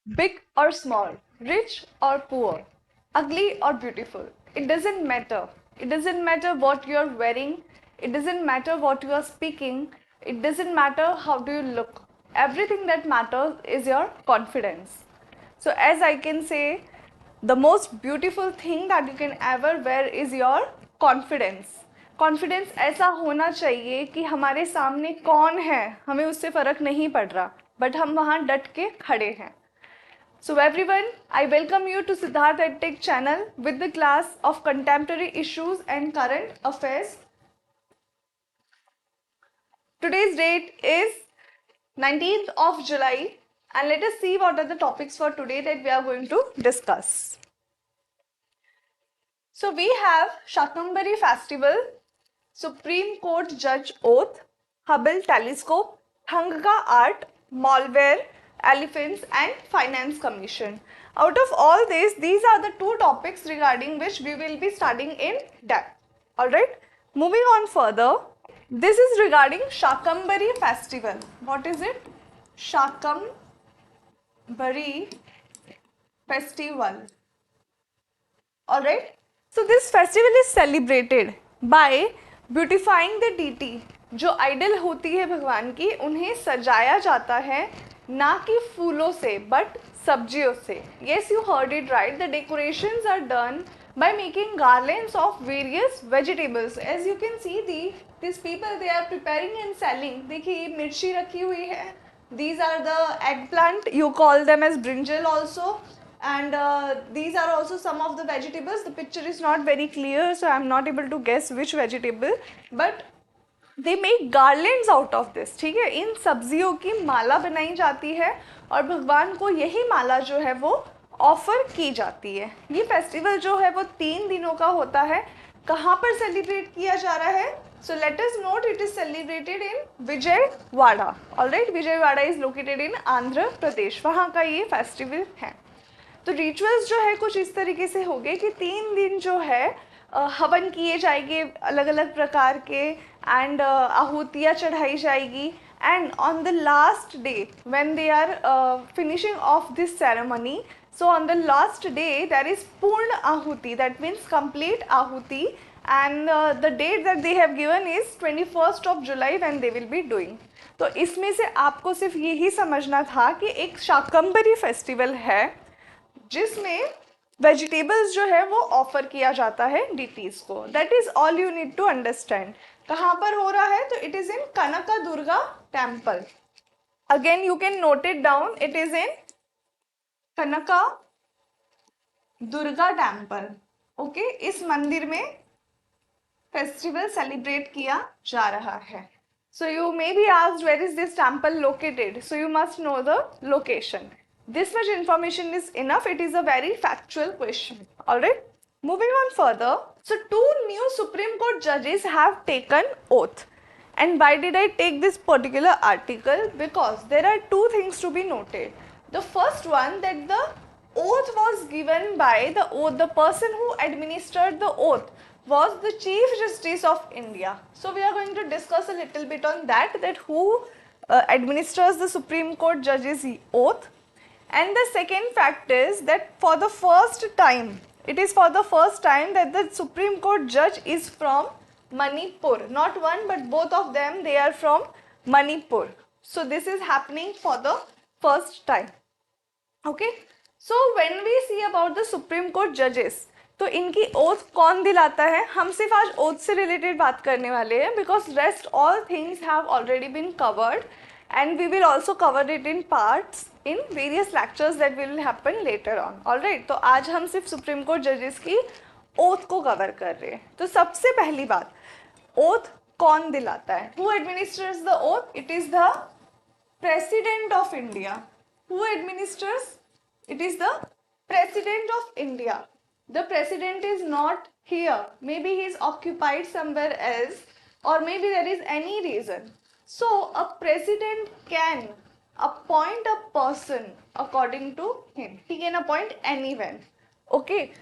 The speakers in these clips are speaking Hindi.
big or small, rich or poor, ugly or beautiful. It doesn't matter. It doesn't matter what you're wearing. It doesn't matter what you are speaking. It doesn't matter how do you look. Everything that matters is your confidence. So as I can say, the most beautiful thing that you can ever wear is your confidence. Confidence ऐसा होना चाहिए कि हमारे सामने कौन है हमें उससे फर्क नहीं पड़ रहा, बट हम वहाँ डट के खड़े हैं. So everyone, I welcome you to Siddharth EdTech channel with the class of contemporary issues and current affairs. Today's date is 19th of July and let us see what are the topics for today that we are going to discuss. So we have Shakambhari Festival, Supreme Court Judge Oath, Hubble Telescope, Thangka Art, Malware, Elephants and Finance Commission. Out of all these are the two topics regarding which we will be studying in depth. Alright, moving on further. This is regarding Shakambhari Festival. What is it? Shakambhari Festival. Alright. So this festival is celebrated by beautifying the deity. जो आइडल होती है भगवान की, उन्हें सजाया जाता है ना कि फूलों से बट सब्जियों से. Yes, you heard it right. The decorations are done by making garlands of various vegetables. As you can see, these people, they are preparing and selling. देखिए ये मिर्ची रखी हुई है. These are the eggplant. You call them as brinjal also. And these are also some of the vegetables. The picture is not very clear, so I am not able to guess which vegetable. But they make garlands out of this. ठीक है, इन सब्जियों की माला बनाई जाती है और भगवान को यही माला जो है वो ऑफर की जाती है. ये फेस्टिवल जो है वो 3 दिनों का होता है. कहाँ पर सेलिब्रेट किया जा रहा है? So let us note it is celebrated in Vijayawada. Alright, Vijayawada is located in Andhra Pradesh. वहाँ का ये फेस्टिवल है. तो रिचुअल्स जो है कुछ इस तरीके से हो गए कि 3 दिन जो है हवन किए जाएंगे अलग अलग प्रकार के एंड आहुतियाँ चढ़ाई जाएगी. And on the last day when they are finishing off this ceremony, so on the last day there is Purna Ahuti, that means complete Ahuti, and the date that they have given is 21st of July when they will be doing. तो इसमें से आपको सिर्फ यही समझना था कि एक शाकंभरी फेस्टिवल है जिसमें वेजिटेबल्स जो है वो ऑफर किया जाता है डीटीज को. That is all you need to understand. कहाँ पर हो रहा है? तो इट इज इन कनका Durga temple. Again you can note it down. It is in कनका दुर्गा टेम्पल. ओके, इस मंदिर में फेस्टिवल सेलिब्रेट किया जा रहा है. So you may be asked where is this temple located. So you must know the location. This much information is enough. It is a very factual question. Alright, moving on further. So 2 new Supreme Court judges have taken oath. And why did I take this particular article? Because there are 2 things to be noted. The first one, that the oath was given by the person who administered the oath was the Chief Justice of India. So we are going to discuss a little bit on that who administers the Supreme Court judges oath. And the second fact is that it is for the first time that the Supreme Court judge is from Manipur. Not one but both of them, they are from Manipur. So this is happening for the first time. Okay. So when we see about the Supreme Court judges, तो इनकी ओथ कौन दिलाता है? हम सिर्फ आज ओथ से रिलेटेड बात करने वाले हैं, because rest all things have already been covered and we will also cover it in parts in various lectures that will happen later on. Alright, तो आज हम सिर्फ सुप्रीम कोर्ट जजेस की ओथ को कवर कर रहे हैं. तो सबसे पहली बात, ओथ कौन दिलाता है? Who administers the oath? It is the President of India. Who administers? It is the President of India. The President is not here. Maybe he is occupied somewhere else, or maybe there is any reason. So a president can appoint a person according to him. He can appoint anyone. Okay.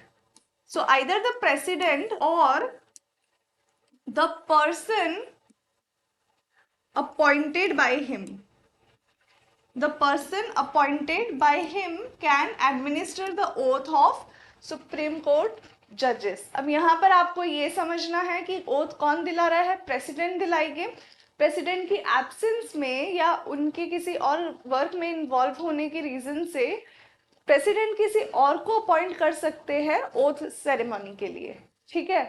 So either the president or the person appointed by him. the person appointed by him can administer the oath of Supreme Court judges. अब यहाँ पर आपको ये समझना है कि ओथ कौन दिला रहा है, प्रेसिडेंट दिलाएंगे. प्रेसिडेंट की एब्सेंस में या उनके किसी और वर्क में इन्वॉल्व होने के रीजन से प्रेसिडेंट किसी और को अपॉइंट कर सकते हैं ओथ सेरेमनी के लिए. ठीक है.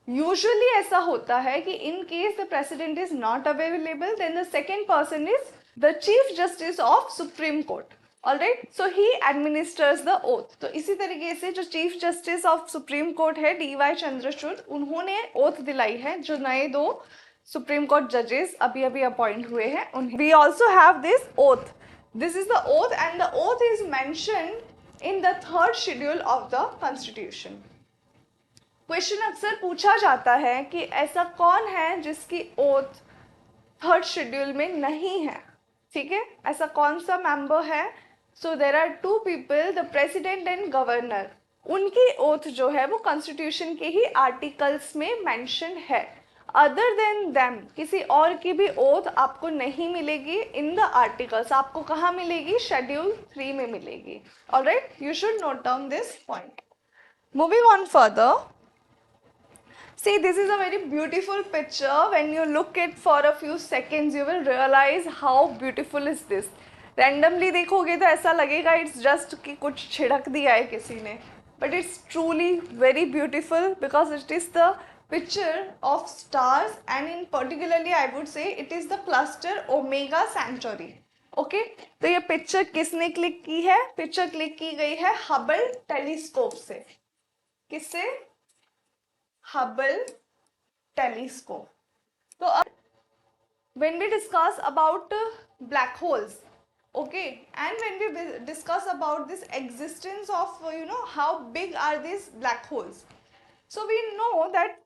यूजुअली ऐसा होता है कि in case the president is not available, then the second person is the chief justice of Supreme Court. Alright, so he administers the oath. तो इसी तरीके से जो chief justice of Supreme Court है DY चंद्रचूड़, उन्होंने ओथ दिलाई है जो नए 2 सुप्रीम कोर्ट जजेस अभी अभी अपॉइंट हुए हैं उन्हें. We also have this oath. This is the oath and the oath is mentioned in the 3rd schedule of the constitution. Question अक्सर पूछा जाता है कि ऐसा कौन है जिसकी ओथ 3rd शेड्यूल में नहीं है. ठीक है, ऐसा कौन सा मेंबर है. So there are 2 people, the president and governor. उनकी ओथ जो है वो कॉन्स्टिट्यूशन के ही आर्टिकल्स में मेंशन है. अदर देन देम किसी और की भी ओथ आपको नहीं मिलेगी इन द आर्टिकल्स. आपको कहाँ मिलेगी, शेड्यूल 3 में मिलेगी. Alright, you should note down this point. Moving on further, see, this is a very beautiful picture. When you look it for a few seconds, you will realize how beautiful is this. Randomly देखोगे तो ऐसा लगेगा it's just कि कुछ छिड़क दिया है किसी ने. But it's truly very beautiful because it is the picture of stars, and in particularly I would say it is the cluster Omega Centauri. Okay? तो ये पिक्चर किसने क्लिक की है? पिक्चर क्लिक की गई है हबल टेलीस्कोप से. किससे? Hubble telescope. So when we discuss about black holes, okay, and when we discuss about this existence of how big are these black holes, so we know that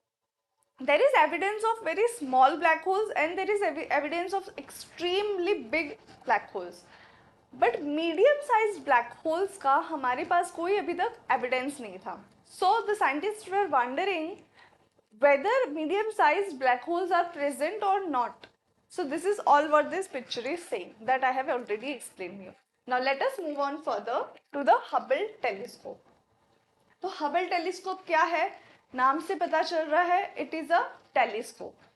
there is evidence of very small black holes and there is evidence of extremely big black holes. But medium size black holes का हमारे पास कोई अभी तक एविडेंस नहीं था. So the scientist were wondering whether medium sized black holes are present or not. So this is all what this picture is saying that I have already explained here. Now let us move on further to the Hubble telescope. तो Hubble telescope क्या है? नाम से पता चल रहा है it is a telescope.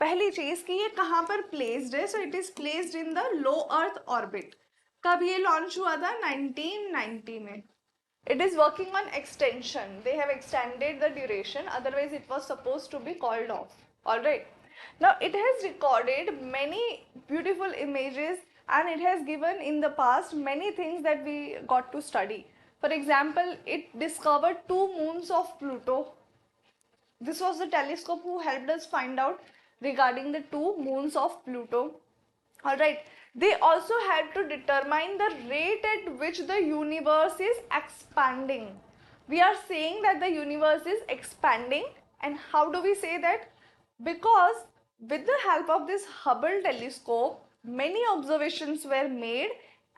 पहली चीज कि ये कहाँ पर placed है? So it is placed in the low earth orbit. कब ये लॉन्च हुआ था? 1990 में. It is working on extension. They have extended the duration, otherwise it was supposed to be called off. Alright. Now it has recorded many beautiful images and it has given in the past many things that we got to study. For example, it discovered 2 moons of Pluto. This was the telescope who helped us find out regarding the 2 moons of Pluto. Alright. They also had to determine the rate at which the universe is expanding. We are saying that the universe is expanding, and how do we say that? Because with the help of this Hubble telescope, many observations were made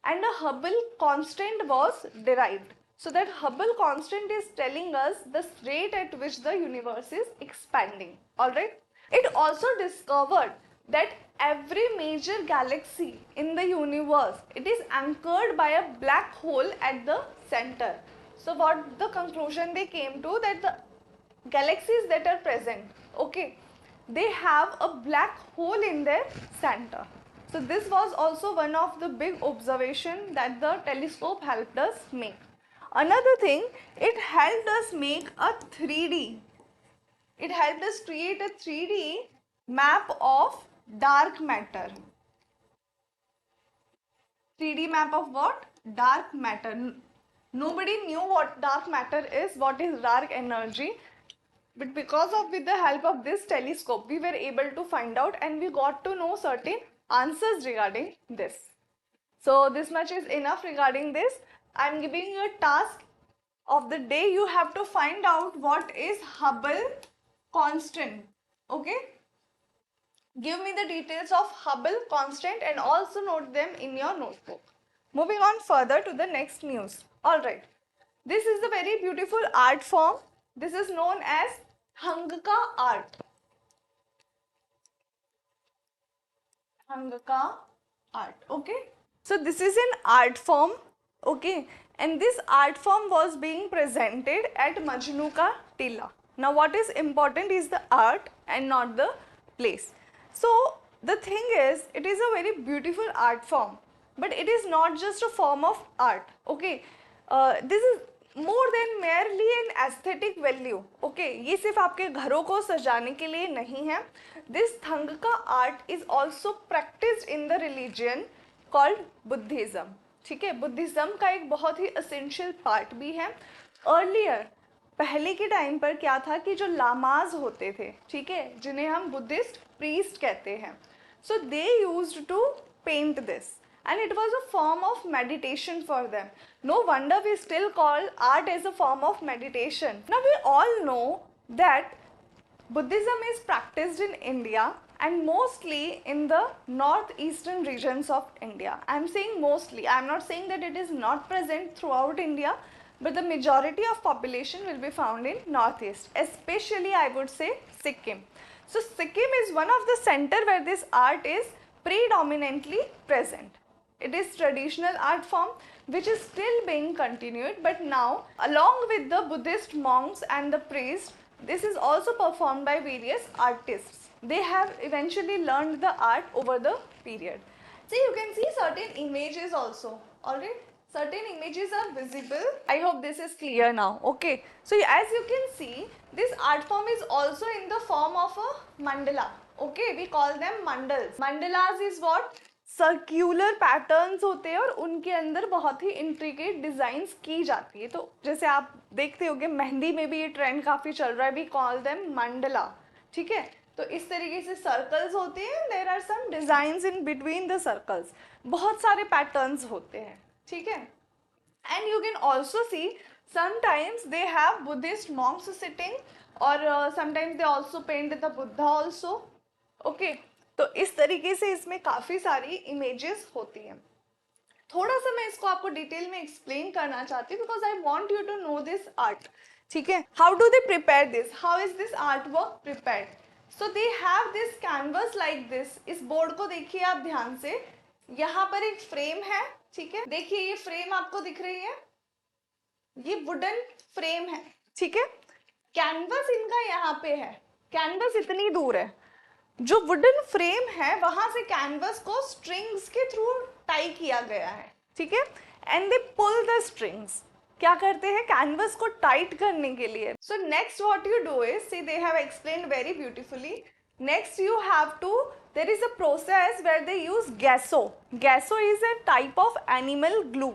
and a Hubble constant was derived. So that Hubble constant is telling us the rate at which the universe is expanding. Alright. It also discovered that every major galaxy in the universe, it is anchored by a black hole at the center. So what the conclusion they came to, that the galaxies that are present, okay, they have a black hole in their center. So this was also one of the big observation that the telescope helped us make. Another thing, it helped us make a 3D. It helped us create a 3D map of dark matter. 3D map of what? Dark matter. Nobody knew what dark matter is, what is dark energy. But because of with the help of this telescope, we were able to find out and we got to know certain answers regarding this. So this much is enough regarding this. I am giving you a task of the day. You have to find out what is Hubble constant. Okay. Give me the details of Hubble constant and also note them in your notebook. Moving on further to the next news. Alright. This is the very beautiful art form. This is known as Hangka art. Hangka art. Okay. So this is an art form, okay, and this art form was being presented at Majnu ka Tilla. Now what is important is the art and not the place. So the thing is, it is a very beautiful art form, but it is not just a form of art, okay. This is more than merely an aesthetic value, okay. ये सिर्फ आपके घरों को सजाने के लिए नहीं है. This Thangka art is also practiced in the religion called Buddhism. ठीक है, बुद्धिज़्म का एक बहुत ही असेंशियल पार्ट भी है. अर्लियर, पहले के टाइम पर क्या था कि जो लामाज होते थे, ठीक है, जिन्हें हम बुद्धिस्ट प्रीस्ट कहते हैं, so they used to paint this and it was a form of meditation for them. No wonder we still call art as a form of meditation. Now we all know that Buddhism is practiced in India and mostly in the northeastern regions of India. I am saying mostly, I am not saying that it is not present throughout India, but the majority of population will be found in northeast, especially I would say Sikkim. So Sikkim is one of the center where this art is predominantly present. It is traditional art form which is still being continued, but now along with the Buddhist monks and the priests, this is also performed by various artists. They have eventually learned the art over the period. See, you can see certain images also, alright? Certain images are visible. I hope this is clear now, okay? So as you can see, this art form is also in the form of a mandala, okay? We call them mandals. Mandalas is what? Circular patterns होते हैं और उनके अंदर बहुत ही इंट्रिकेट डिजाइंस की जाती है. तो जैसे आप देखते होंगे मेहंदी में भी ये ट्रेंड काफ़ी चल रहा है, वी कॉल देम मंडला. ठीक है, तो इस तरीके से सर्कल्स होते हैं, there are some designs in between the circles, बहुत सारे पैटर्न्स होते हैं. ठीक है, and you can also see sometimes they have Buddhist monks sitting और sometimes they also paint the Buddha also, okay. तो इस तरीके से इसमें काफ़ी सारी इमेजेस होती हैं. थोड़ा सा मैं इसको आपको डिटेल में एक्सप्लेन करना चाहती हूँ because I want you to know this art. ठीक है, how do they prepare this, how is this art work prepared. So they have this canvas like this. इस बोर्ड को देखिए आप ध्यान से, यहाँ पर एक फ्रेम है. ठीक है, देखिए ये फ्रेम आपको दिख रही है, ये वुडन फ्रेम है. ठीक है, कैनवस इनका यहाँ पे है, कैनवस इतनी दूर है. जो वुडन फ्रेम है वहां से कैनवस को स्ट्रिंग्स के थ्रू टाई किया गया है. ठीक है, and they pull the strings. क्या करते हैं, कैनवस को टाइट करने के लिए. So next what you do is, C they have explained very beautifully. Next you have to, there is a process where they use गैसो. गैसो is a type of animal glue.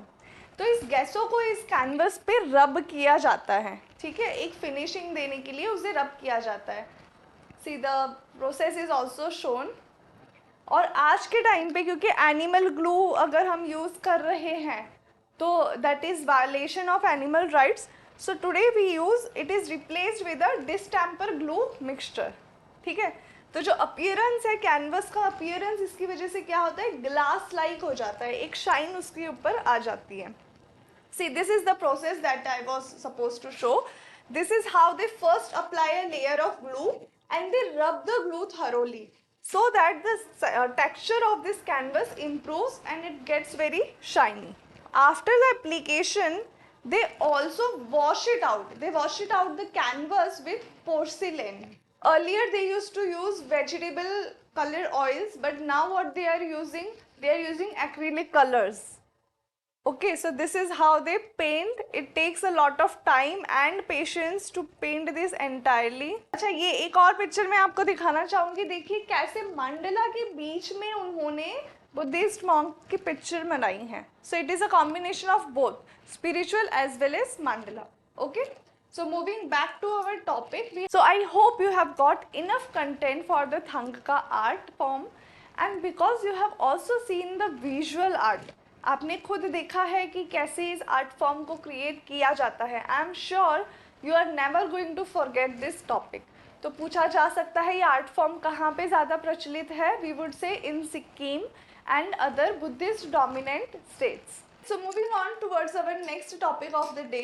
तो इस गैसो को इस कैनवस पे रब किया जाता है. ठीक है, एक फिनिशिंग देने के लिए उसे रब किया जाता है. See the process is also shown. और आज के टाइम पे क्योंकि एनिमल ग्लू अगर हम यूज़ कर रहे हैं तो that is violation of animal rights. So today we use, it is replaced with a distemper glue mixture. ठीक है, तो जो अपीयरेंस है कैनवस का अपीयरेंस, इसकी वजह से क्या होता है, ग्लास लाइक हो जाता है, एक शाइन उसके ऊपर आ जाती है. See this is the process that I was suppose to show. This is how they first apply a layer of glue and they rub the glue thoroughly so that the texture of this canvas improves and it gets very shiny. After the application, they also wash it out. They wash it out the canvas with porcelain. Earlier they used to use vegetable color oils, but now what they are using acrylic colors. Okay, so this is how they paint. It takes a lot of time and patience to paint this entirely. अच्छा, ये एक और पिक्चर मैं आपको दिखाना चाहूँगी. देखिए कैसे मंडला के बीच में उन्होंने बुद्धिस्ट मॉन्क की पिक्चर बनाई है. So it is a combination of both spiritual as well as mandala. Okay, so moving back to our topic, so I hope you have got enough content for the Thangka art form, and because you have also seen the visual art, आपने खुद देखा है कि कैसे इस आर्ट फॉर्म को क्रिएट किया जाता है. I am sure you are never going to forget this topic. तो पूछा जा सकता है ये आर्ट फॉर्म कहाँ पे ज़्यादा प्रचलित है. We would say in Sikkim and other Buddhist dominant states. So moving on towards our next topic of the day.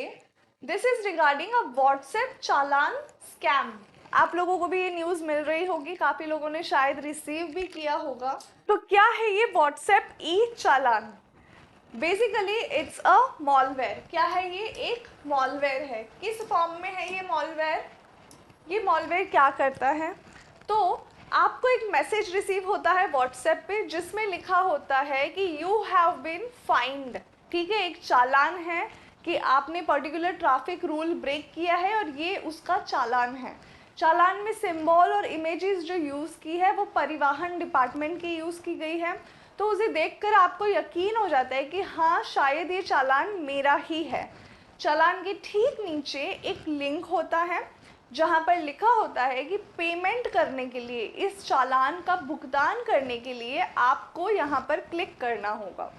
This is regarding a WhatsApp challan scam. आप लोगों को भी ये न्यूज़ मिल रही होगी, काफ़ी लोगों ने शायद रिसीव भी किया होगा. तो क्या है ये WhatsApp E challan. Basically it's a malware. क्या है ये? एक मॉलवेयर है. किस फॉर्म में है ये मॉलवेयर? ये मॉलवेयर क्या करता है? तो आपको एक मैसेज रिसीव होता है व्हाट्सएप पे जिसमें लिखा होता है कि यू हैव बीन फाइंड. ठीक है, एक चालान है कि आपने पर्टिकुलर ट्रैफिक रूल ब्रेक किया है और ये उसका चालान है. चालान में सिंबल और इमेजेस जो यूज़ की है वो परिवहन डिपार्टमेंट की यूज़ की गई है. तो उसे देखकर आपको यकीन हो जाता है कि हाँ शायद ये चालान मेरा ही है. चालान के ठीक नीचे एक लिंक होता है जहाँ पर लिखा होता है कि पेमेंट करने के लिए, इस चालान का भुगतान करने के लिए आपको यहाँ पर क्लिक करना होगा.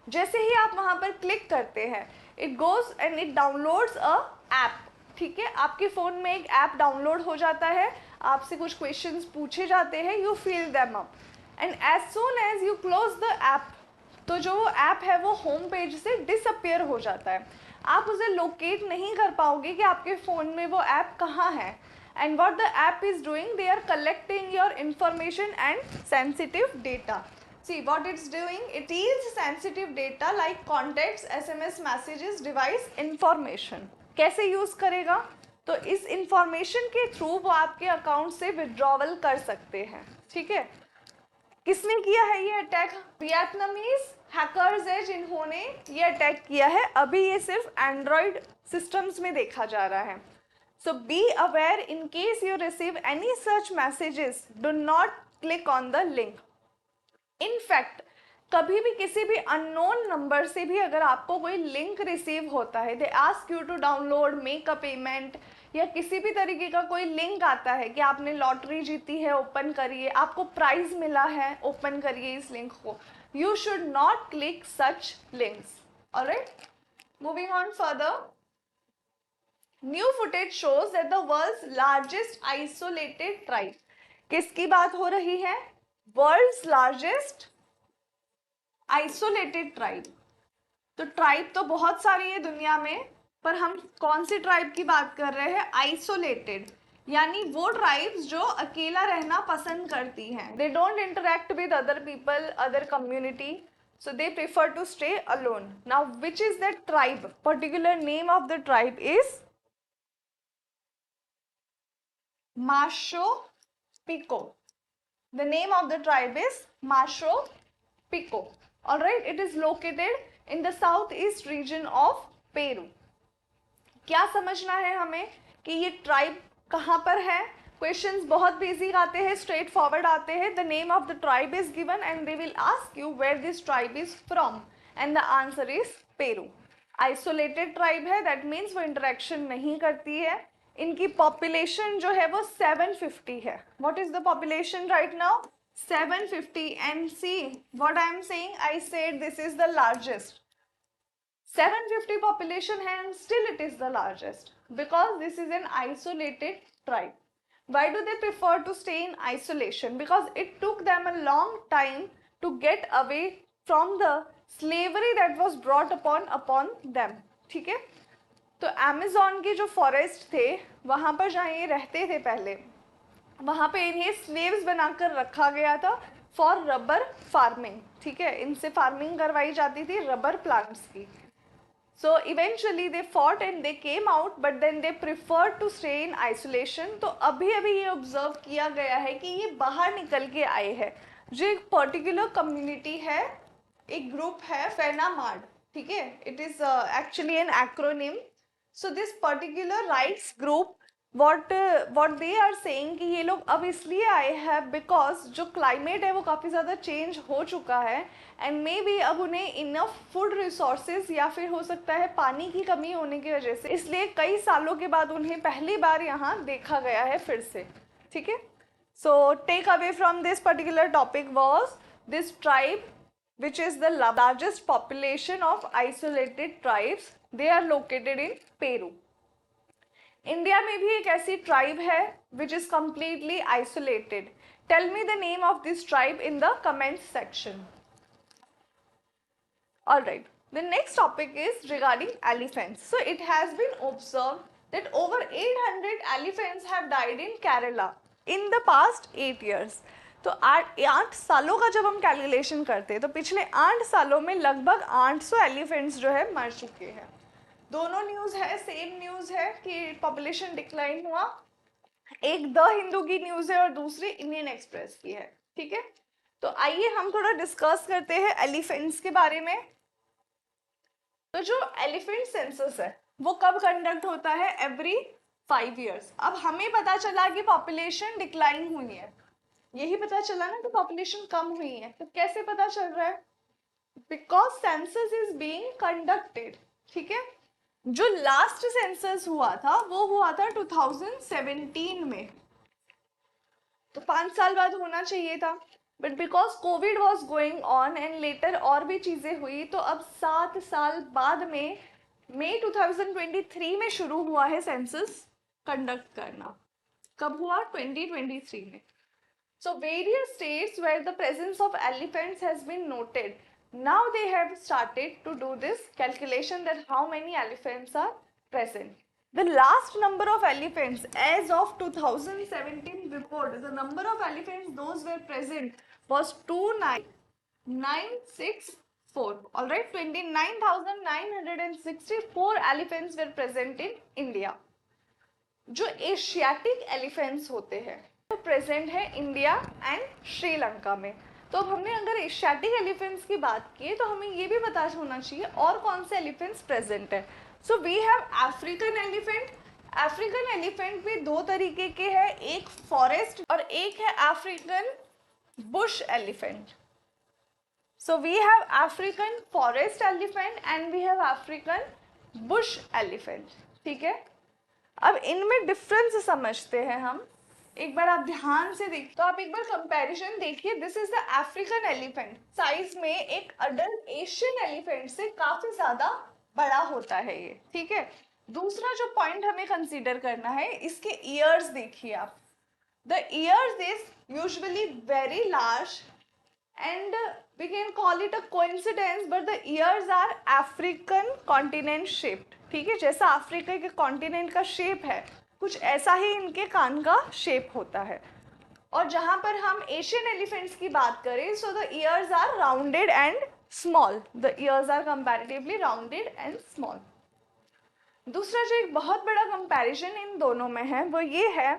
जैसे ही आप वहाँ पर क्लिक करते हैं, it goes and it downloads a app. ठीक है, आपके फ़ोन में एक ऐप डाउनलोड हो जाता है, आपसे कुछ क्वेश्चंस पूछे जाते हैं, you fill them up and as soon as you close the app, तो जो वो ऐप है वो होम पेज से डिसअपियर हो जाता है. आप उसे लोकेट नहीं कर पाओगे कि आपके फ़ोन में वो ऐप कहाँ है. And what the app is doing, they are collecting your information and sensitive data. See what it's doing, it is sensitive data like contacts, SMS messages, device information. कैसे यूज करेगा? तो इस इंफॉर्मेशन के थ्रू वो आपके अकाउंट से विड्रॉवल कर सकते हैं. ठीक है, किसने किया है ये अटैक? वियतनामीज हैकर्स है जिन्होंने ये अटैक किया है. अभी ये सिर्फ एंड्रॉयड सिस्टम्स में देखा जा रहा है. So be aware in case you receive any such messages, do not click on the link. In fact कभी भी किसी भी अननोन नंबर से भी अगर आपको कोई लिंक रिसीव होता है, they ask you to download, make a payment, या किसी भी तरीके का कोई लिंक आता है कि आपने लॉटरी जीती है, ओपन करिए, आपको प्राइज मिला है, ओपन करिए इस लिंक को, you should not click such links. Alright, moving on further. New footage shows that the world's largest isolated tribe. किसकी बात हो रही है? World's largest isolated tribe. तो ट्राइब तो बहुत सारी है दुनिया में, पर हम कौन सी ट्राइब की बात कर रहे हैं? आइसोलेटेड, यानी वो ट्राइब्स जो अकेला रहना पसंद करती हैं. They don't interact with other people, other community, so they prefer to stay alone. Now which is that tribe? Particular name of the tribe is Masho Pico. The name of the tribe is Masho Pico. Alright, it is located in the southeast region of Peru. क्या समझना है हमें कि ये ट्राइब कहाँ पर है? क्वेश्चंस बहुत बेसिक आते हैं, स्ट्रेट फॉरवर्ड आते हैं. The name of the tribe is given and they will ask you where this tribe is from and the answer is Peru. Isolated tribe है, दैट मीन्स वो इंटरेक्शन नहीं करती है. इनकी पॉपुलेशन जो है वो 750 है. What is the population right now? 750. And see what I am saying, I said this is the largest. 750 population है and still it is the largest because this is an isolated tribe. Why do they prefer to stay in isolation? Because it took them a long time to get away from the slavery that was brought upon them. ठीक है, तो अमेज़न के जो फॉरेस्ट थे वहाँ पर जहाँ ये रहते थे पहले, वहाँ पे इन्हें स्लेव्स बनाकर रखा गया था फॉर रबर फार्मिंग. ठीक है, इनसे फार्मिंग करवाई जाती थी रबर प्लांट्स की. So eventually they fought and they came out, but then they preferred to stay in isolation. तो अभी ये ऑब्जर्व किया गया है कि ये बाहर निकल के आए हैं. जो एक पर्टिकुलर कम्युनिटी है, एक ग्रुप है फेनामाड. ठीक है, it is actually an acronym. So this particular rights group, what they are saying कि ये लोग अब इसलिए आए हैं बिकॉज जो क्लाइमेट है वो काफ़ी ज़्यादा चेंज हो चुका है एंड मे बी अब उन्हें इनफ फूड रिसोर्सेज या फिर हो सकता है पानी की कमी होने की वजह से, इसलिए कई सालों के बाद उन्हें पहली बार यहाँ देखा गया है फिर से. ठीक है, so take away from this particular topic was this tribe which is the largest population of isolated tribes. They are located in Peru. India में भी एक ऐसी ट्राइब है which is completely isolated. Tell me the name of this tribe in the comment section. Alright, the next topic is regarding elephants. So it has been observed that over 800 elephants have died in Kerala in the past 8 years. तो 8 सालों का जब हम कैलकुलेशन करते हैं तो पिछले 8 सालों में लगभग 800 एलिफेंट्स जो है मर चुके हैं। दोनों न्यूज़ है, सेम न्यूज़ है कि पॉपुलेशन डिक्लाइन हुआ। एक द हिंदू की न्यूज़ है और दूसरी इंडियन एक्सप्रेस की है, ठीक है। तो आइए हम थोड़ा डिस्कस करते हैं एलिफेंट्स के बारे में। तो जो एलिफेंट सेंसस है वो कब कंडक्ट होता है? Every 5 years. अब हमें पता चला कि पॉपुलेशन डिक्लाइन हुई है, यही पता चला ना कि पॉपुलेशन कम हुई है। तो कैसे पता चल रहा है? Because census is being conducted, ठीक है। जो लास्ट सेंसस हुआ था वो हुआ था 2017 में, तो 5 साल बाद होना चाहिए था। But because Covid was going on and later और भी चीज़ें हुई, तो अब 7 साल बाद में मई 2023 में शुरू हुआ है सेंसस कंडक्ट करना। कब हुआ? 2023 में। So various states where the presence of elephants has been noted, now they have started to do this calculation that how many elephants are present. The last number of elephants as of 2017 report, the number of elephants those were present was 29964. All right, 29,964 elephants were present in India. जो एशियाटिक एलिफेंट्स होते हैं तो प्रेजेंट है इंडिया एंड श्रीलंका में। तो अब हमने अगर एशियाटिक एलिफेंट्स की बात की तो हमें ये भी पता होना चाहिए और कौन से एलिफेंट्स प्रेजेंट है। So we have African elephant. African elephant भी दो तरीके के हैं, एक फॉरेस्ट और एक है African bush elephant. So we have African forest elephant and we have African bush elephant, ठीक है। अब इनमें डिफरेंस समझते हैं हम। एक बार आप ध्यान से देख, तो आप एक बार कंपैरिजन देखिए। This is the African elephant, size में एक अडल्ट एशियन एलिफेंट से काफी ज्यादा बड़ा होता है ये, ठीक है। दूसरा जो पॉइंट हमें कंसीडर करना है, इसके ईयर्स देखिए आप। The years is usually very large and we can call it a coincidence, but the ears are African continent shaped, ठीक है। जैसा अफ्रीका के कॉन्टिनेंट का शेप है कुछ ऐसा ही इनके कान का शेप होता है। और जहां पर हम एशियन एलिफेंट्स की बात करें, so the ears are rounded and small, the ears are comparatively rounded and small. दूसरा जो एक बहुत बड़ा कंपैरिजन इन दोनों में है वो ये है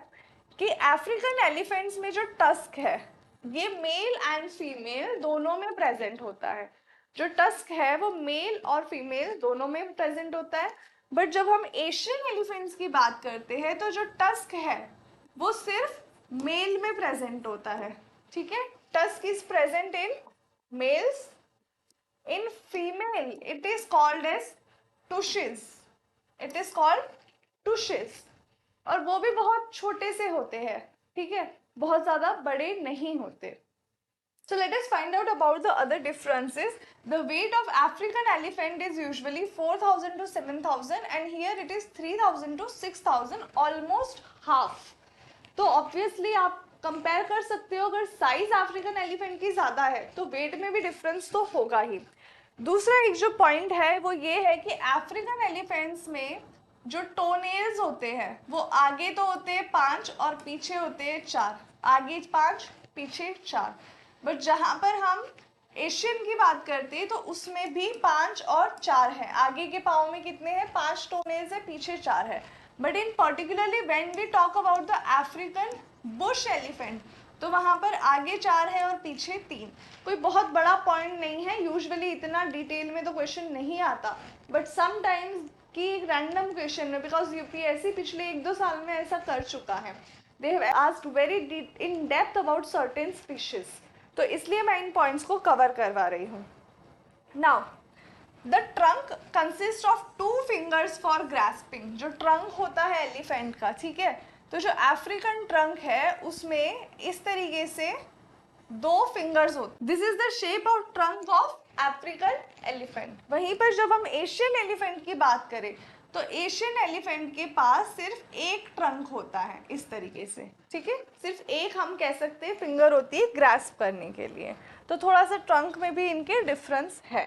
कि अफ्रीकन एलिफेंट्स में जो टस्क है ये मेल एंड फीमेल दोनों में प्रेजेंट होता है। जो टस्क है वो मेल और फीमेल दोनों में प्रेजेंट होता है। बट जब हम एशियन एलिफेंट्स की बात करते हैं तो जो टस्क है वो सिर्फ मेल में प्रेजेंट होता है, ठीक है। Tusk is present in males, in female it is called as tushes, it is called tushes. और वो भी बहुत छोटे से होते हैं, ठीक है, बहुत ज्यादा बड़े नहीं होते। So let us find out about the other differences. The weight of African elephant is usually 4,000 to 7,000 and here it is 3,000 to 6,000, almost half. तो obviously आप कंपेयर कर सकते हो, अगर साइज अफ्रीकन एलिफेंट की ज्यादा है तो वेट में भी डिफरेंस तो होगा ही। दूसरा एक जो पॉइंट है वो ये है कि अफ्रीकन एलिफेंट्स में जो टोनेल्स होते हैं वो आगे तो होते हैं 5 और पीछे होते हैं 4, आगे 5 पीछे 4। बट जहाँ पर हम एशियन की बात करते हैं तो उसमें भी 5 और 4 है। आगे के पाँव में कितने हैं? 5 टोनेल्स है, पीछे 4 है। But in particularly when we talk about the African bush elephant तो वहाँ पर आगे 4 है और पीछे 3। कोई बहुत बड़ा पॉइंट नहीं है, यूजुअली इतना डिटेल में तो क्वेश्चन नहीं आता, बट समटाइम्स कि एक रैंडम क्वेश्चन में, बिकॉज यूपीएससी पिछले 1-2 साल में ऐसा कर चुका है, they have asked very in depth about certain species, तो इसलिए मैं इन पॉइंट्स को कवर करवा रही हूँ। Now the trunk consist of 2 fingers for grasping. जो ट्रंक होता है एलिफेंट का, ठीक है, तो जो अफ्रीकन ट्रंक है उसमें इस तरीके से 2 फिंगर्स होते। This is the shape of trunk of African elephant. वहीं पर जब हम एशियन एलिफेंट की बात करें तो एशियन एलिफेंट के पास सिर्फ एक ट्रंक होता है इस तरीके से, ठीक है, सिर्फ एक हम कह सकते हैं फिंगर होती है ग्रास्प करने के लिए। तो थोड़ा सा ट्रंक में भी इनके डिफरेंस है।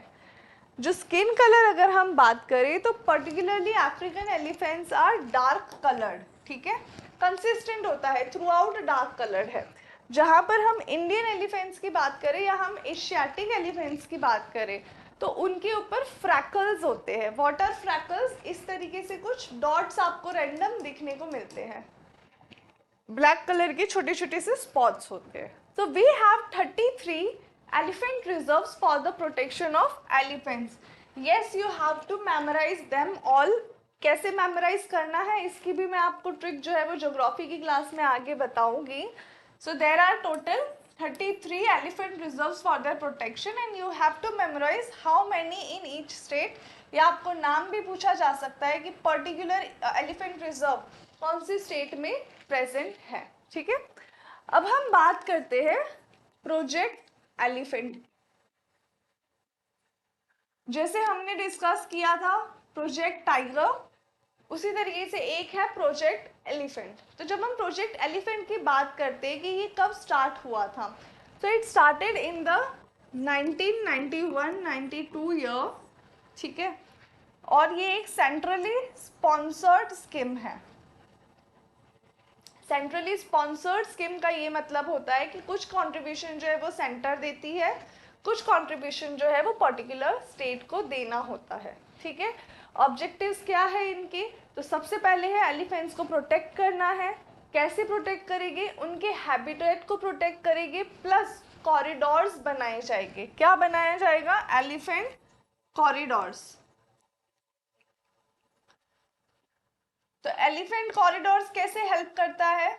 जो स्किन कलर अगर हम बात करें तो particularly African elephants are dark coloured, ठीक है, कंसिस्टेंट होता है, थ्रू आउट डार्क कलर्ड है। जहाँ पर हम इंडियन एलिफेंट्स की बात करें या हम एशियाटिक एलिफेंट्स की बात करें तो उनके ऊपर फ्रैकल्स होते हैं. What are freckles? इस तरीके से कुछ डॉट्स आपको रैंडम दिखने को मिलते हैं, ब्लैक कलर के छोटे छोटे से स्पॉट्स होते हैं. So we have 33 elephant reserves for the protection of elephants. Yes, you have to memorize them all. कैसे मेमोराइज करना है इसकी भी मैं आपको ट्रिक जो है वो ज्योग्राफी की क्लास में आगे बताऊंगी. So there are total 33 elephant reserves for their protection and you have to memorize how many in each state. या आपको नाम भी पूछा जा सकता है कि पर्टिकुलर एलिफेंट रिजर्व कौन सी स्टेट में प्रेजेंट है. ठीक है, अब हम बात करते हैं प्रोजेक्ट एलिफेंट. जैसे हमने डिस्कस किया था प्रोजेक्ट टाइगर, उसी तरीके से एक है प्रोजेक्ट एलिफेंट. तो जब हम प्रोजेक्ट एलिफेंट की बात करते हैं कि ये कब स्टार्ट हुआ था, तो it started in the 1991-92 year. ठीक है, और ये एक सेंट्रली स्पॉन्सर्ड स्कीम है. सेंट्रली स्पॉन्सर्ड स्कीम का ये मतलब होता है कि कुछ कंट्रीब्यूशन जो है वो सेंटर देती है, कुछ कंट्रीब्यूशन जो है वो पर्टिकुलर स्टेट को देना होता है. ठीक है, ऑब्जेक्टिव्स क्या है इनके? तो सबसे पहले है एलिफेंट्स को प्रोटेक्ट करना है. कैसे प्रोटेक्ट करेंगे? उनके हैबिटेट को प्रोटेक्ट करेंगे, प्लस कॉरिडोर्स बनाए जाएंगे. क्या बनाया जाएगा? Elephant corridors. तो एलिफेंट कॉरिडोर्स कैसे हेल्प करता है?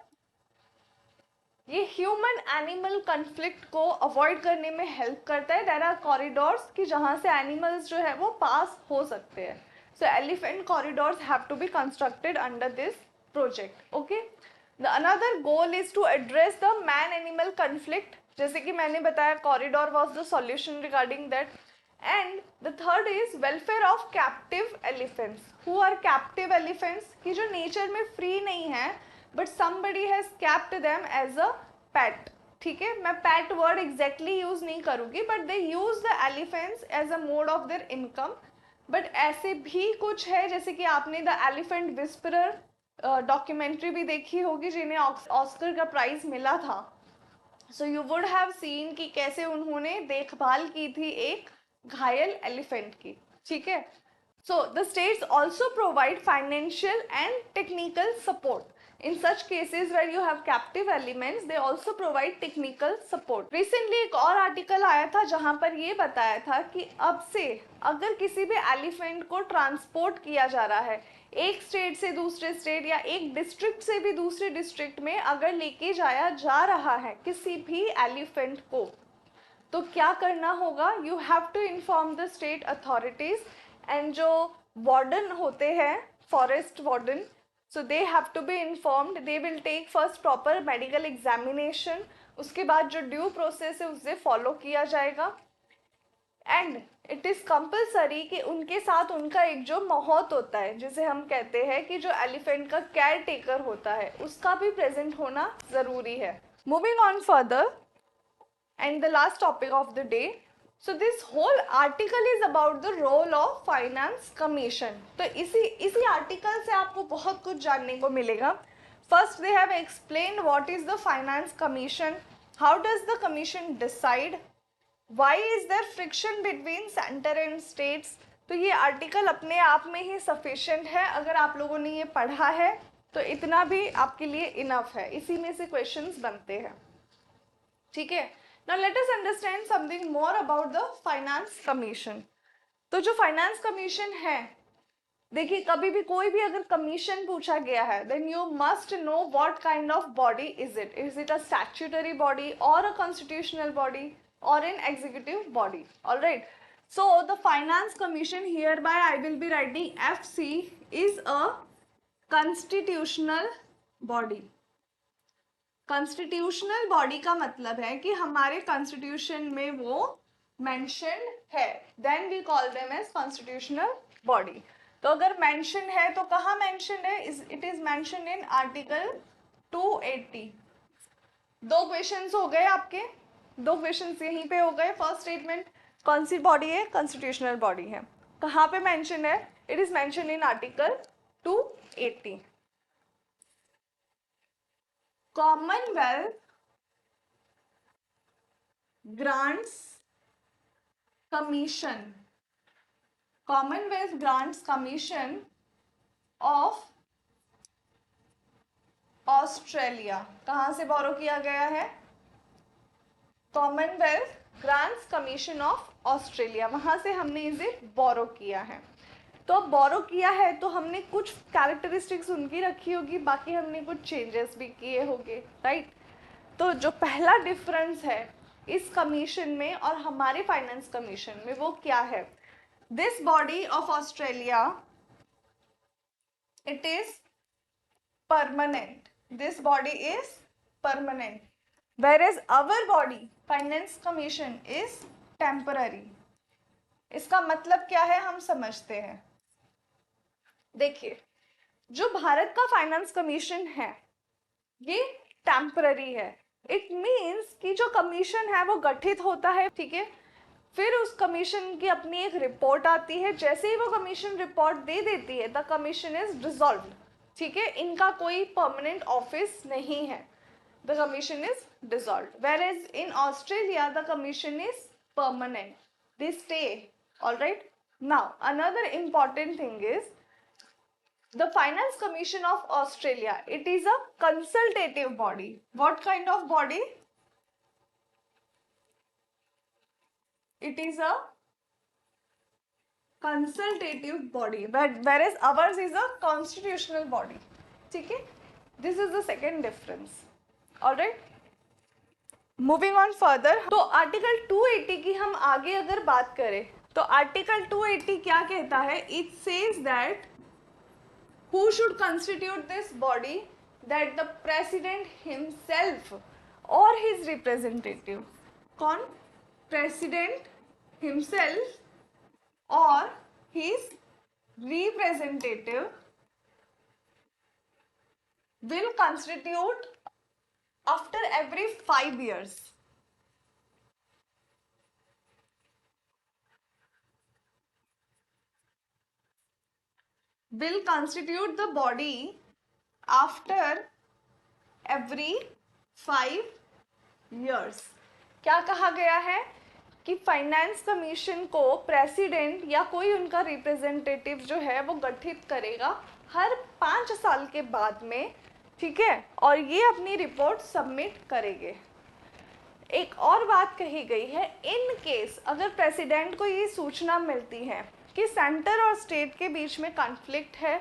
ये ह्यूमन एनिमल कन्फ्लिक्ट को अवॉइड करने में हेल्प करता है. देयर आर कॉरिडोर्स कि जहाँ से एनिमल्स जो है वो पास हो सकते हैं. So elephant corridors have to be constructed under this project. Okay, the another goal is to address the man animal conflict. जैसे कि मैंने बताया corridor was the solution regarding that. And the third is welfare of captive elephants. Who are captive elephants? कि जो नेचर में फ्री नहीं है but somebody has kept them as a pet. ठीक है, मैं pet word exactly use नहीं करूँगी but they use the elephants as a mode of their income. but ऐसे भी कुछ है जैसे कि आपने The Elephant Whisperer डॉक्यूमेंट्री भी देखी होगी जिन्हें ऑस्कर का प्राइज मिला था. So you would have seen कि कैसे उन्होंने देखभाल की थी एक घायल एलिफेंट की. ठीक है, so the states also provide financial and technical support. In such cases where you have captive elements, they also provide technical support. Recently एक और आर्टिकल आया था जहाँ पर ये बताया था कि अब से अगर किसी भी एलिफेंट को ट्रांसपोर्ट किया जा रहा है एक स्टेट से दूसरे स्टेट या एक डिस्ट्रिक्ट से भी दूसरे डिस्ट्रिक्ट में अगर लेके जाया जा रहा है किसी भी एलिफेंट को, तो क्या करना होगा? You have to inform the state authorities and जो वार्डन होते हैं forest warden, so they have to be informed. They will take first proper medical examination. उसके बाद जो ड्यू प्रोसेस है उससे फॉलो किया जाएगा. एंड इट इज़ कंपल्सरी कि उनके साथ उनका एक जो महौत होता है जिसे हम कहते हैं कि जो एलिफेंट का केयर टेकर होता है उसका भी प्रेजेंट होना ज़रूरी है. Moving on further and the last topic of the day. So this whole article is about the role of finance commission. तो इसी आर्टिकल से आपको बहुत कुछ जानने को मिलेगा. First they have explained what is the finance commission, how does the commission decide, why is there friction between center and states. तो ये आर्टिकल अपने आप में ही सफिशिएंट है. अगर आप लोगों ने ये पढ़ा है तो इतना भी आपके लिए इनफ है. इसी में से क्वेश्चंस बनते हैं. ठीक है, Now let us understand something more about the finance commission. तो जो फाइनेंस कमीशन है, देखिए कभी भी कोई भी अगर कमीशन पूछा गया है then you must know what kind of body is it. Is it a statutory body or a constitutional body or an executive body? All right. So the finance commission, hereby I will be writing FC, is a constitutional body. Constitutional body का मतलब है कि हमारे कॉन्स्टिट्यूशन में वो मेंशन है, then we call them as constitutional body. तो अगर मेंशन है तो कहाँ मेंशन है? It is mention in article 280. दो क्वेश्चंस हो गए आपके, दो क्वेश्चंस यहीं पे हो गए. फर्स्ट स्टेटमेंट कौन सी बॉडी है? कॉन्स्टिट्यूशनल बॉडी है. कहाँ पे मेंशन है? It is mention in article 280. Commonwealth grants commission, Commonwealth grants commission of Australia, कहां से बोरो किया गया है? Commonwealth grants commission of Australia, वहां से हमने इसे बोरो किया है। तो अब बोरो किया है तो हमने कुछ कैरेक्टरिस्टिक्स उनकी रखी होगी, बाकी हमने कुछ चेंजेस भी किए होंगे, राइट। तो जो पहला डिफरेंस है इस कमीशन में और हमारे फाइनेंस कमीशन में वो क्या है? This body of Australia it is permanent, this body is permanent, whereas our body finance commission is temporary। इसका मतलब क्या है हम समझते हैं। देखिए, जो भारत का फाइनेंस कमीशन है ये टेम्पररी है। इट मीन्स कि जो कमीशन है वो गठित होता है, ठीक है, फिर उस कमीशन की अपनी एक रिपोर्ट आती है, जैसे ही वो कमीशन रिपोर्ट दे देती है द कमीशन इज डिसॉल्व्ड, ठीक है, इनका कोई परमानेंट ऑफिस नहीं है, the commission is dissolved. Whereas in Australia the commission is permanent, they stay, alright. Now another important thing is the Finance Commission of Australia, it is a consultative body. What kind of body? It is a consultative body, but whereas ours is a constitutional body, ठीक है। This is the second difference, alright। Moving on further, तो आर्टिकल 280 की हम आगे अगर बात करें तो आर्टिकल 280 क्या कहता है? It says that who should constitute this body? That the president himself or his representative, कौन? President himself or his representative will constitute after every 5 years. Will constitute the body after every 5 years। क्या कहा गया है कि फाइनेंस कमीशन को प्रेसिडेंट या कोई उनका रिप्रेजेंटेटिव जो है वो गठित करेगा हर 5 साल के बाद में, ठीक है, और ये अपनी रिपोर्ट सबमिट करेंगे। एक और बात कही गई है, इन केस अगर प्रेसिडेंट को ये सूचना मिलती है कि सेंटर और स्टेट के बीच में कॉन्फ्लिक्ट है,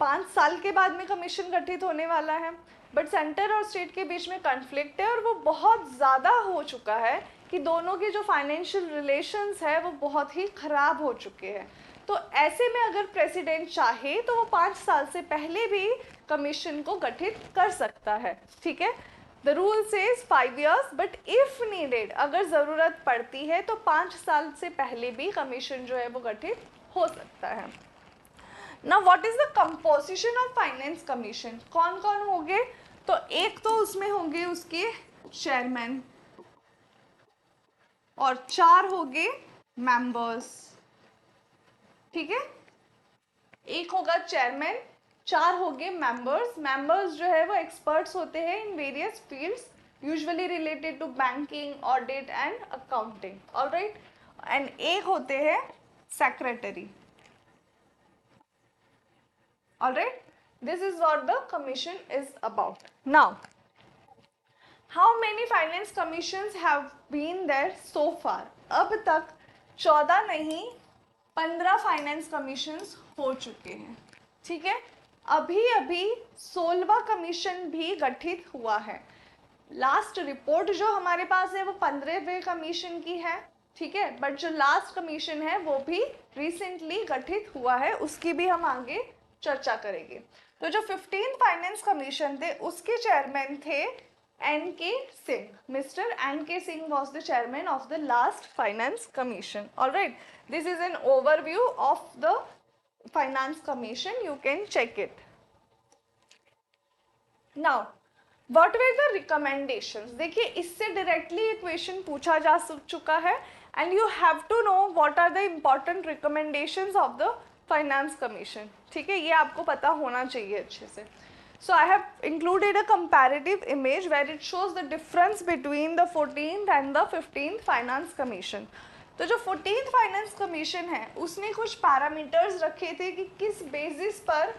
5 साल के बाद में कमीशन गठित होने वाला है, बट सेंटर और स्टेट के बीच में कॉन्फ्लिक्ट है और वो बहुत ज़्यादा हो चुका है कि दोनों के जो फाइनेंशियल रिलेशंस है वो बहुत ही ख़राब हो चुके हैं, तो ऐसे में अगर प्रेसिडेंट चाहे तो वो 5 साल से पहले भी कमीशन को गठित कर सकता है, ठीक है। The rule says 5 years, but if needed, अगर ज़रूरत पड़ती है तो 5 साल से पहले भी कमीशन जो है वो गठित हो सकता है। Now what is the composition of finance commission? कौन कौन होंगे? तो एक तो उसमें होंगे उसके चेयरमैन और 4 होंगे मेंबर्स, ठीक है। एक होगा चेयरमैन, 4 होंगे मेंबर्स। मेंबर्स जो है वो एक्सपर्ट्स होते हैं in various fields, usually related to banking, audit and accounting, alright. And एक होते हैं secretary, alright। This is what the commission is about. Now, how many finance commissions have been there so far? अब तक 14 नहीं 15 फाइनेंस कमीशंस हो चुके हैं, ठीक है। अभी अभी 16वां कमीशन भी गठित हुआ है। लास्ट रिपोर्ट जो हमारे पास है वो 15वें कमीशन की है, ठीक है, बट जो लास्ट कमीशन है वो भी रिसेंटली गठित हुआ है, उसकी भी हम आगे चर्चा करेंगे। तो जो 15 फाइनेंस कमीशन थे उसके चेयरमैन थे N K. Singh. Mister N K. Singh was the chairman of the last finance commission, alright. This is an overview of the finance commission, you can check it. Now what were the recommendations? देखिए, इससे डायरेक्टली क्वेश्चन पूछा जा चुका है and you have to know what are the important recommendations of the finance commission, ठीक है, ये आपको पता होना चाहिए अच्छे से। So I have included a comparative image where it shows the difference between the 14th and the 15th Finance Commission. तो जो 14th Finance Commission है उसने कुछ पैरामीटर्स रखे थे कि किस बेसिस पर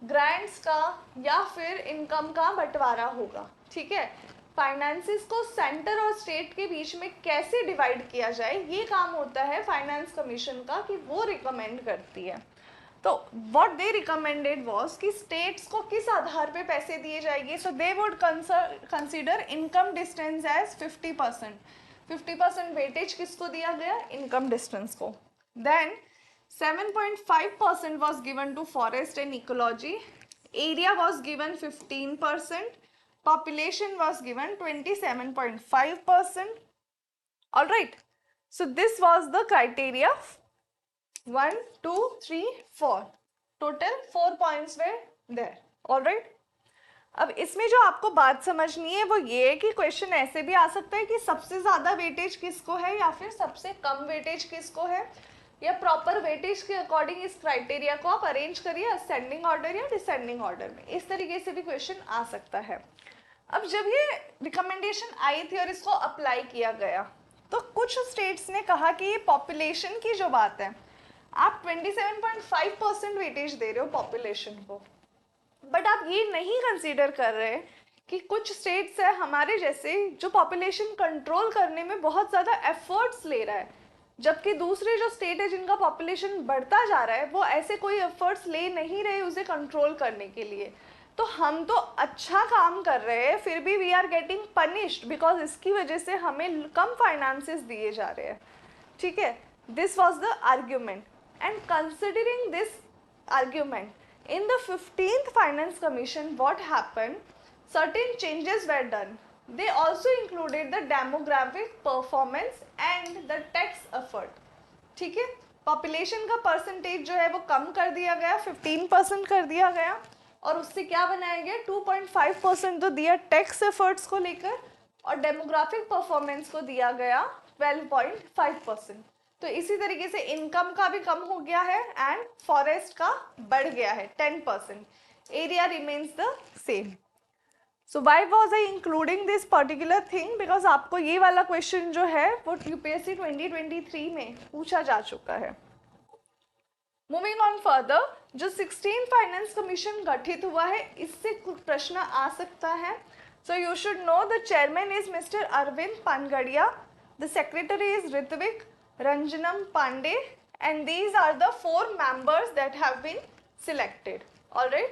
ग्रांट्स का या फिर इनकम का बंटवारा होगा, ठीक है. फाइनेंसिस को सेंटर और स्टेट के बीच में कैसे डिवाइड किया जाए, ये काम होता है फाइनेंस कमीशन का कि वो रिकमेंड करती है. तो व्हाट दे रिकमेंडेड वाज कि स्टेट्स को किस आधार पे पैसे दिए जाएंगे. So they would consider income distance as 50%. 50% weightage किसको दिया गया, इनकम डिस्टेंस को. Then 7.5% was given to forest and ecology. Area was given 15%. Population was given 27.5%. All right. So this was the criteria. 1, 2, 3, 4. Total 4 points were there. All right. अब इसमें जो आपको बात समझनी है वो ये है कि क्वेश्चन ऐसे भी आ सकता है कि सबसे ज्यादा वेटेज किसको है या फिर सबसे कम वेटेज किसको है, या प्रॉपर वेटेज के अकॉर्डिंग इस क्राइटेरिया को आप अरेंज करिए असेंडिंग ऑर्डर या डिसेंडिंग ऑर्डर में. इस तरीके से भी क्वेश्चन आ सकता है. अब जब ये रिकमेंडेशन आई थी और इसको अप्लाई किया गया तो कुछ स्टेट्स ने कहा कि ये पॉपुलेशन की जो बात है, आप 27.5% वेटेज दे रहे हो पॉपुलेशन को, बट आप ये नहीं कंसीडर कर रहे कि कुछ स्टेट्स है हमारे जैसे जो पॉपुलेशन कंट्रोल करने में बहुत ज़्यादा एफर्ट्स ले रहा है, जबकि दूसरे जो स्टेट है जिनका पॉपुलेशन बढ़ता जा रहा है वो ऐसे कोई एफर्ट्स ले नहीं रहे उसे कंट्रोल करने के लिए. तो हम तो अच्छा काम कर रहे हैं फिर भी we are getting punished because इसकी वजह से हमें कम फाइनेंसेस दिए जा रहे हैं, ठीक है. This was the argument. And considering this argument, in the 15th Finance Commission, what happened? Certain changes were done. They also included the demographic performance and the tax effort. ठीक है, पॉपुलेशन का परसेंटेज जो है वो कम कर दिया गया, 15% कर दिया गया, और उससे क्या बनाया गया, 2.5% तो दिया टैक्स एफर्ट्स को लेकर, और डेमोग्राफिक परफॉर्मेंस को दिया गया 12.5%. तो इसी तरीके से इनकम का भी कम हो गया है एंड फॉरेस्ट का बढ़ गया है 10%. Area remains the same. So why was I including this particular thing, because आपको ये वाला क्वेश्चन जो है वो यूपीएससी 2023 में पूछा जा चुका है. मूविंग ऑन फर्दर, जो 16 फाइनेंस कमीशन गठित हुआ है इससे कुछ प्रश्न आ सकता है. So you should know the chairman is mister Arvind Panagariya, the secretary is Ritvik Ranjanam Pandey, and these are the 4 members that have been selected. All right.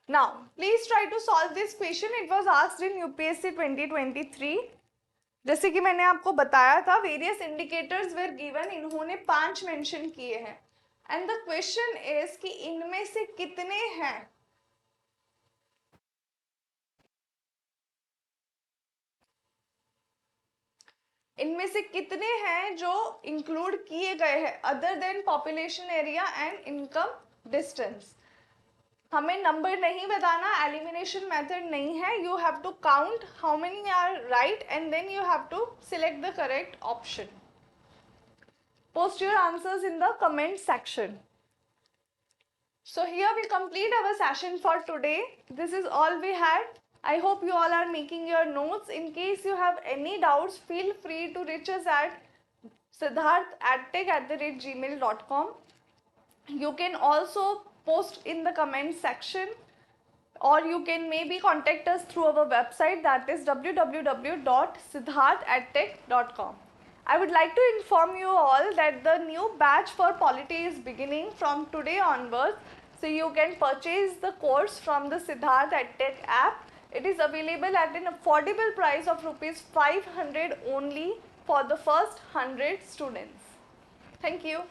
Now, please try to solve this question. It was asked in UPSC 2023. जैसे कि मैंने आपको बताया था, various indicators were given. इन्होंने 5 mention किए हैं. And the question is कि इनमें से कितने हैं इनमें से कितने हैं जो इंक्लूड किए गए हैं other than population area and income distance. हमें नंबर नहीं बताना, एलिमिनेशन मेथड नहीं है. You have to count how many are right and then you have to select the correct option. Post your answers in the comment section. So here we complete our session for today. This is all we had. I hope you all are making your notes. In case you have any doubts, feel free to reach us at siddharth@tech@gmail.com. You can also post in the comment section, or you can maybe contact us through our website, that is www.siddharth@tech.com. I would like to inform you all that the new batch for Polity is beginning from today onwards. So you can purchase the course from the Siddharth EdTech app. It is available at an affordable price of ₹500 only for the first 100 students. Thank you.